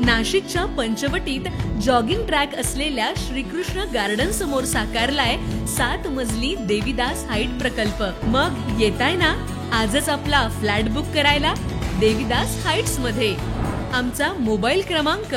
नाशिकच्या पंचवटीत jogging track असलेल्या Shrikrishna garden समोर साकारलाय 7 मजली देवीदास हाईट प्रकल्प। मग येताय ना आजच आपला फ्लॅट बुक करायला देवीदास हाईट्स मध्ये। आमचा मोबाईल क्रमांक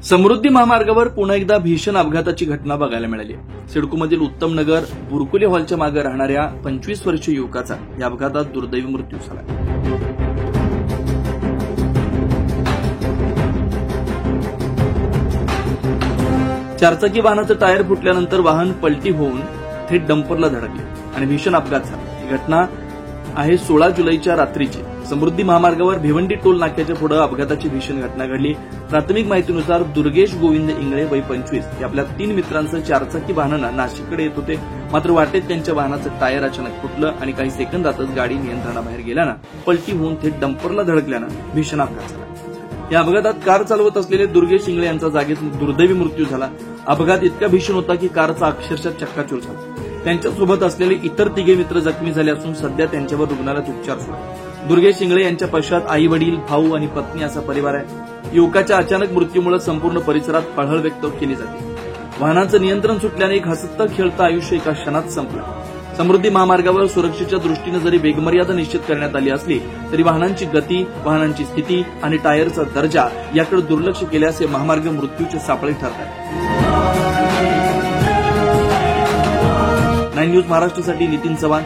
समृद्धी महामार्गावर पुन्हा एकदा भीषण अपघाताची घटना बघायला मिळाली। सिडकोमधील उत्तम नगर बुरकुले हॉलच्या मागे राहणाऱ्या 25 वर्षीय युवकाचा या अपघातात दुर्दैवी मृत्यू झाला। चारचाकी वाहनाचं टायर फुटल्यानंतर वाहन पलटी होऊन थेट डंपरला धडकले आणि भीषण अपघात झाला। ही घटना आहे 16 जुलैच्या रात्रीची। समृद्धी महामार्गावर भिवंडी टोल नाक्याच्या पुढे अपघाताची भीषण घटना घडली। प्राथमिक माहितीनुसार दुर्गेश गोविंद इंगळे वय 25 हे आपल्या 3 मित्रांसह चारचाकी वाहनानं नाशिककडे येत होते। मात्र वाटेत त्यांच्या वाहनाचं टायर अचानक फुटलं आणि काही सेकंदातच गाडी नियंत्रणाबाहेर गेल्यानं पलटी होऊन थेट डंपरला धडकल्यानं भीषण अपघात झाला। या अपघातात कार चालवत असलेले दुर्गेश इंगळे यांचा जागीच दुर्दैवी मृत्यू झाला। अपघात इतका भीषण होता की कारचा अक्षरशः चक्काचूर झाला। त्यांच्यासोबत असलेले इतर 3 मित्र जखमी झाले असून सध्या त्यांच्यावर रुग्णालयात उपचार सुरू आहेत। दुर्गेश इंगळे यांच्या पश्चात आई वडील भाऊ आणि पत्नी असा परिवार आहे। युवकाच्या अचानक मृत्यूमुळे संपूर्ण परिसरात हळहळ व्यक्त केली जाते। वाहनाचं नियंत्रण सुटल्याने एक हसतं खेळतं आयुष्य एका क्षणात संपलं। समृद्धी महामार्गावर सुरक्षेच्या दृष्टीने जरी वेगमर्यादा निश्चित करण्यात आली असली तरी वाहनांची गती, वाहनांची स्थिती आणि टायरचा दर्जा याकडे दुर्लक्ष केल्यास हे महामार्ग मृत्यूचे सापळे ठरतात। 9 न्यूज महाराष्ट्रासाठी नितीन चव्हाण।